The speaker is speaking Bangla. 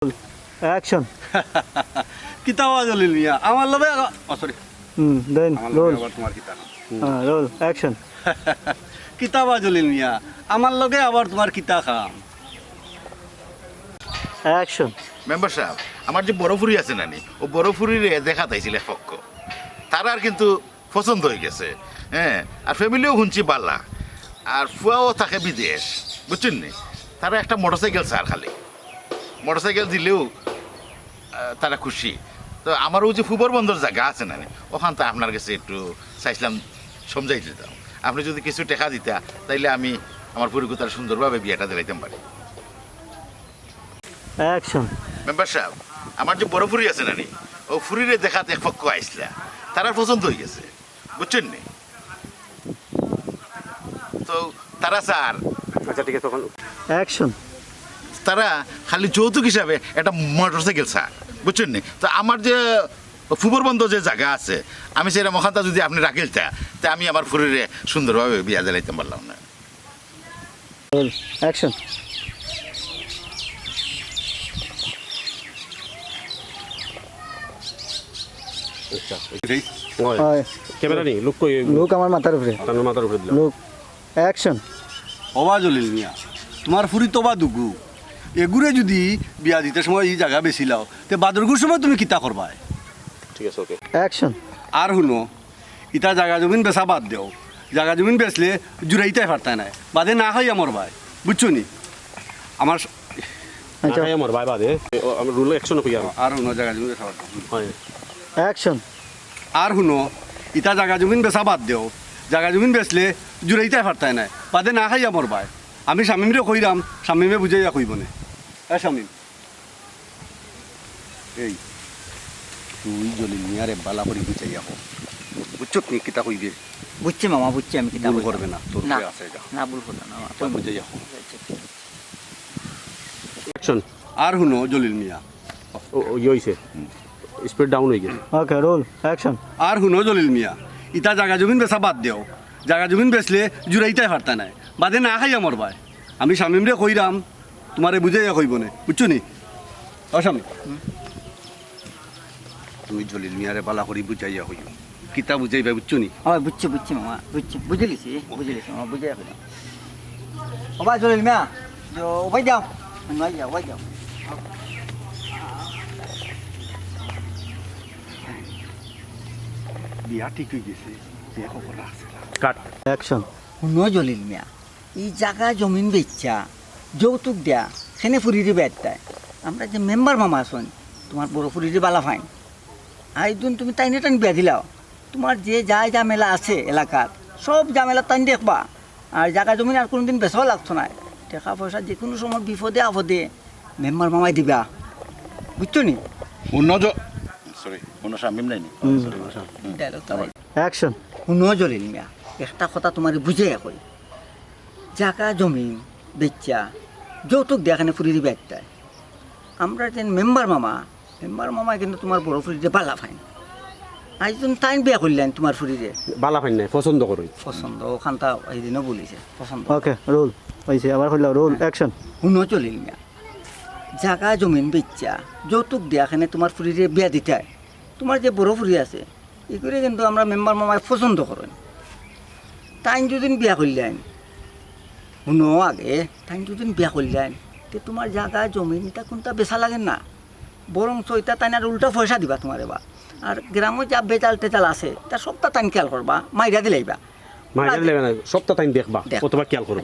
অ্যাকশন। কিতাব জলিল মিয়া আমার লবে সরি দেন রোল। আবার তোমার কিতাব রোল অ্যাকশন। কিতাব জলিল মিয়া আমার লগে আবার তোমার কিতা খাম। অ্যাকশন। মেম্বার সাহেব আমার যে বড়ফুরি আছে নানি ও বড়ফুরির দেখা তাইছিল এক পক্ষ তার আর কিন্তু পছন্দ হয়ে গেছে হ্যাঁ আর ফ্যামিলিও শুনছি বাল্লা আর ফুয়াও থাকে বিদেশ বুঝছেন নি তারা একটা মোটরসাইকেল স্যার খালি মোটরসাইকেল দিলেও তারা খুশি তো আমারও যে ফুবর বন্দর জায়গা আছে নানি ওখান তো আপনার কাছে একটু চাইছিলাম সমঝাই দিতাম আপনি যদি কিছু টাকা দিতা তাইলে আমি আমার পরিকতার সুন্দরভাবে বিয়েটা দিলাইতাম পারি। অ্যাকশন। মেম্বার সাহেব আমার যে বড় ফুরি আছে নানি ও ফুরিরে দেখাতে এক পক্ষ আইসলা তারা পছন্দ হয়ে গেছে বুঝছেন নি তো তারা স্যার আচ্ছা ঠিক আছে তখন অ্যাকশন। তারা খালি যৌতুক হিসাবে একটা মোটরসাইকেল স্যার বুঝছেন নি তো আমার যে ফুবর বন্ধ যে জায়গা আছে আমি সেটা মখানটা যদি আপনি রাখিলতা তা আমি আমার ফুরিরে সুন্দরভাবে বিয়া জ্বালাইতে পারলাম না। Roll action. ক্যামেরা নেই লুক কই লোক আমার মাথার উপরে। তার মাথার উপরে দিলাম লোক অ্যাকশন। হবা জলিল মিয়া তোমার ফুরি তোবা দুগু এগুরে যদি বিয়া দিতে সময় এই জায়গা বেশি লাও তে বাদরগুর সময় তুমি কিতা করবা ঠিক আছে ওকে অ্যাকশন। আর শুনো ইটা জায়গা জমিন বেচা বাদ দেও জায়গা জমিন বেচলে জুড়াইতে পারতাই নাই বাদে না হয় আমার ভাই বুঝছো নি আমার আচ্ছা আমার বাই বাদে আমি রুল অ্যাকশন কই আর শুনো জায়গা জমিন বেচা বাদ দেও হয় অ্যাকশন। আর শুনো ইটা জায়গা জমিন বেচা বাদ দেও জায়গা জমিন বেচলে জুড়াইতে পারতাই নাই বাদে না খাই আমার ভাই আমি স্বামীমরে কইরাম স্বামীমে বুঝাইয়া কইব না স্বামী এই তুই জলিল মিয়ারে বালা করে বুঝাইয়া হোক বুঝছো নি কিতা কইবে বুঝছি মামা বুঝছি আমি কিতাব ভুল করবে না তোর না যে আছে এটা না ভুল করলাম না তুই বুঝাইয়া হোক অ্যাকশন আর শুনো জলিল মিয়া ও ই হইছে স্পিড ডাউন হয়ে গেছে ওকে রোল অ্যাকশন। আর শুনো জলিল মিয়া ইটা জায়গা জমিন বেচা বাদ দেও জায়গা জমিন বেচলে জুড়াইতে পারতা নাই বাদে না খাই আমার ভাই আমি স্বামীমরে কইরাম তোমারে বুঝাইয়া কইব না বুঝছো নি ও স্বামী তুমি জলিল মিয়ারে বালা করি বুঝাইয়া কইব কিতা বুঝাইবা বুঝছো নি আমার বুঝছি বুঝছি মামা বুঝছি বুঝলিছি মামা বুঝে রাখলাম ওবাই চলিল মিয়া ওবাই যাও নয় যাও ওবাই যাও বিয়া ঠিক হয়ে গেছে যে খবর আছে কাট অ্যাকশন। শুনো জলিল মিয়া এই জায়গা জমিন বেচা যৌতুক দেয়া সেনে ফুরিরে বেড়তায় আমরা যে মেম্বার মামা আসুন তোমার বড় ফুরিরে বালা ফাইন আইদিন তুমি তাইনে টাইন বিয়া দিলাও তোমার যে যা ঝামেলা আছে এলাকার সব ঝামেলা তাইন দেখবা আর জায়গা জমিন আর কোনোদিন বেচাও লাগতো না টাকা পয়সা যে কোনো সময় বিপদে আপদে মেম্বার মামাই দিবা বুঝছো নি সরি কোনো সামিম নাই নি ডায়লগ তো অ্যাকশন। শুনো জলিল মিয়া একটা কথা তোমার বুঝাইয়া কই জায়গা জমিন বেচা যৌতুক দেখানে ফুরিরি বেচতায় আমরা যে মেম্বার মামা কিন্তু তোমার বড় ফুরিরে বালা ফাইন আজ তুমি টাইম বিয়া করলেন তোমার ফুরিরে বালা ফাইন নাই পছন্দ করই পছন্দ ওখানটা এই দিনও বলিছে পছন্দ ওকে রোল হয়েছে আবার হইল রোল অ্যাকশন। শুনো চলিল মিয়া জায়গা জমিন বেচা যৌতুক দেখানে তোমার ফুরিরে বিয়া দিতে হয় তোমার যে বড় ফুরি আছে এগুলো কিন্তু আমরা মেম্বার মামায় পছন্দ করেন টাইম দুদিন বিয়া করলেন শুনো আগে টাইম দুদিন বিয়া করলেন তে তোমার জায়গা জমিন এটা কোনটা বেচা লাগে না বরং চৈতা তাই আর উল্টা পয়সা দিবা তোমার এবার আর গ্রামে যা বেচাল টেচাল আছে তা সবটা টাইম খেয়াল করবা মাইরা দিলাইবা মাইরা দিলে না সপ্তাহ টাইম দেখবা দেখ। কতবার খেয়াল করবা